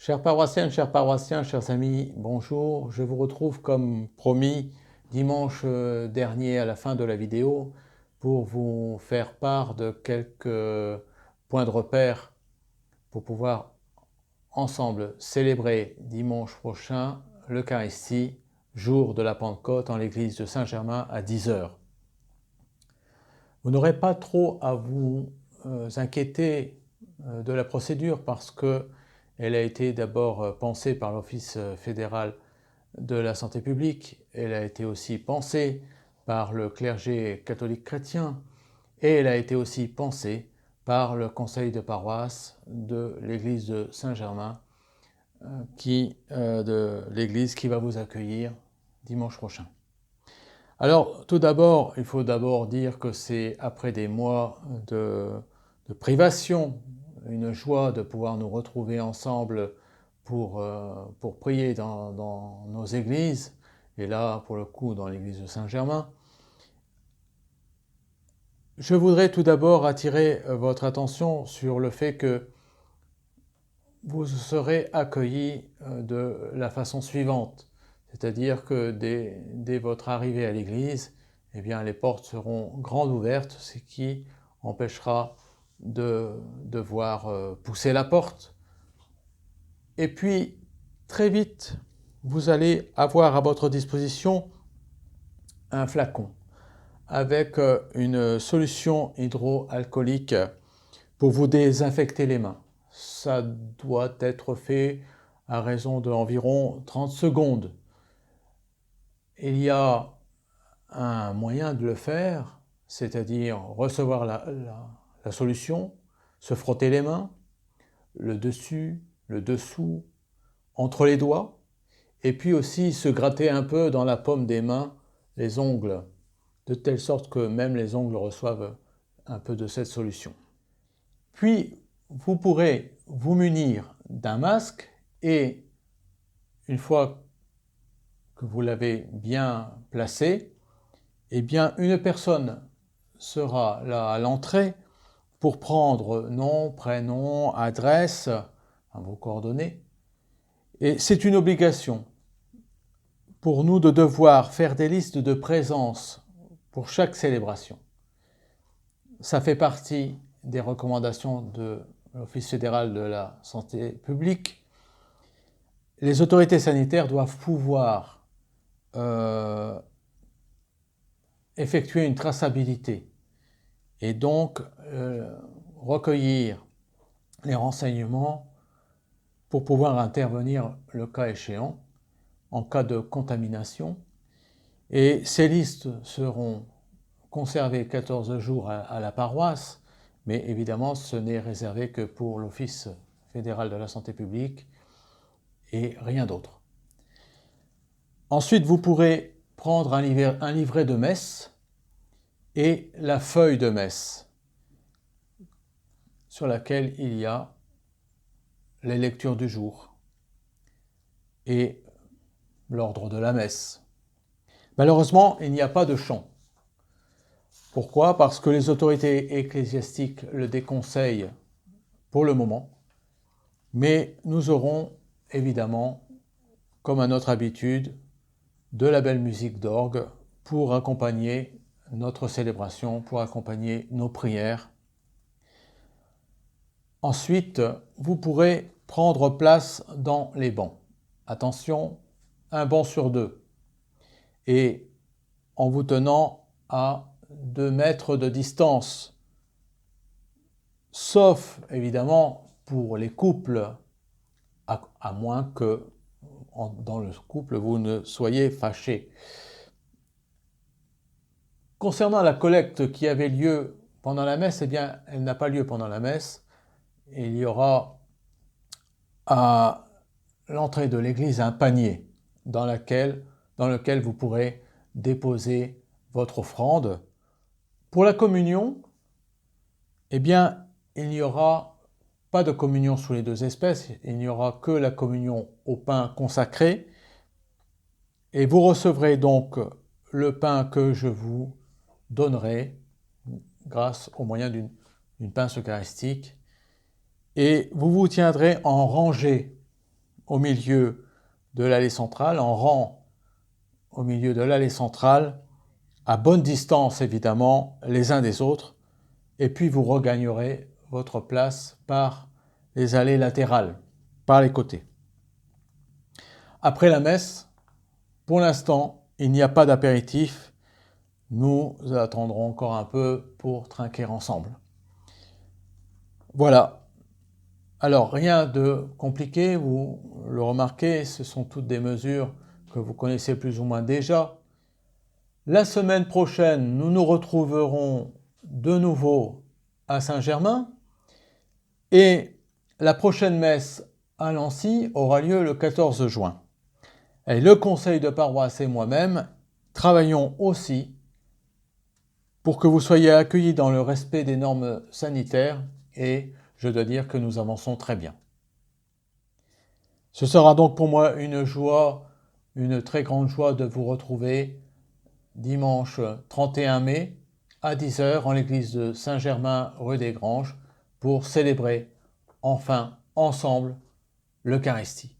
Chères paroissiennes, chers paroissiens, chers amis, bonjour. Je vous retrouve comme promis dimanche dernier à la fin de la vidéo pour vous faire part de quelques points de repère pour pouvoir ensemble célébrer dimanche prochain l'Eucharistie, jour de la Pentecôte en l'église de Saint-Germain à 10 heures. Vous n'aurez pas trop à vous inquiéter de la procédure parce qu'elle a été d'abord pensée par l'Office fédéral de la santé publique, elle a été aussi pensée par le clergé catholique chrétien et elle a été aussi pensée par le conseil de paroisse de l'église de Saint-Germain, de l'église qui va vous accueillir dimanche prochain. Alors, tout d'abord, il faut d'abord dire que c'est après des mois de privation, une joie de pouvoir nous retrouver ensemble pour prier dans nos églises, et là, pour le coup, dans l'église de Saint-Germain. Je voudrais tout d'abord attirer votre attention sur le fait que vous serez accueillis de la façon suivante. C'est-à-dire que dès votre arrivée à l'église, eh bien, les portes seront grandes ouvertes, ce qui empêchera de devoir pousser la porte. Et puis, très vite, vous allez avoir à votre disposition un flacon avec une solution hydroalcoolique pour vous désinfecter les mains. Ça doit être fait à raison d'environ 30 secondes. Il y a un moyen de le faire, c'est-à-dire recevoir la solution, se frotter les mains, le dessus, le dessous, entre les doigts, et puis aussi se gratter un peu dans la paume des mains les ongles, de telle sorte que même les ongles reçoivent un peu de cette solution. Puis, vous pourrez vous munir d'un masque et, une fois que vous l'avez bien placé, eh bien, une personne sera là à l'entrée pour prendre nom, prénom, adresse, vos coordonnées. Et c'est une obligation pour nous de devoir faire des listes de présence pour chaque célébration. Ça fait partie des recommandations de l'Office fédéral de la santé publique. Les autorités sanitaires doivent pouvoir effectuer une traçabilité et donc recueillir les renseignements pour pouvoir intervenir le cas échéant en cas de contamination. Et ces listes seront conservées 14 jours à la paroisse, mais évidemment ce n'est réservé que pour l'Office fédéral de la santé publique et rien d'autre. Ensuite, vous pourrez prendre un livret de messe et la feuille de messe sur laquelle il y a les lectures du jour et l'ordre de la messe. Malheureusement, il n'y a pas de chant. Pourquoi? Parce que les autorités ecclésiastiques le déconseillent pour le moment, mais nous aurons évidemment, comme à notre habitude, de la belle musique d'orgue pour accompagner notre célébration, pour accompagner nos prières. Ensuite, vous pourrez prendre place dans les bancs. Attention, un banc sur deux. Et en vous tenant à 2 mètres de distance. Sauf, évidemment, pour les couples, à moins que dans le couple, vous ne soyez fâchés. Concernant la collecte qui avait lieu pendant la messe, eh bien, elle n'a pas lieu pendant la messe. Il y aura à l'entrée de l'église un panier dans lequel vous pourrez déposer votre offrande. Pour la communion, eh bien, il n'y aura pas de communion sous les 2 espèces, il n'y aura que la communion au pain consacré. Et vous recevrez donc le pain que je vous donnerai grâce au moyen d'une pince eucharistique. Et vous vous tiendrez en rangée au milieu de l'allée centrale, en rang au milieu de l'allée centrale, à bonne distance évidemment les uns des autres, et puis vous regagnerez votre place par les allées latérales, par les côtés. Après la messe, pour l'instant, il n'y a pas d'apéritif. Nous attendrons encore un peu pour trinquer ensemble. Voilà. Alors, rien de compliqué, vous le remarquez, ce sont toutes des mesures que vous connaissez plus ou moins déjà. La semaine prochaine, nous nous retrouverons de nouveau à Saint-Germain et la prochaine messe à Nancy aura lieu le 14 juin. Et le conseil de paroisse et moi-même travaillons aussi pour que vous soyez accueillis dans le respect des normes sanitaires et je dois dire que nous avançons très bien. Ce sera donc pour moi une joie, une très grande joie de vous retrouver dimanche 31 mai à 10h en l'église de Saint-Germain rue des Granges pour célébrer enfin ensemble l'Eucharistie.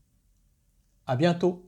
À bientôt!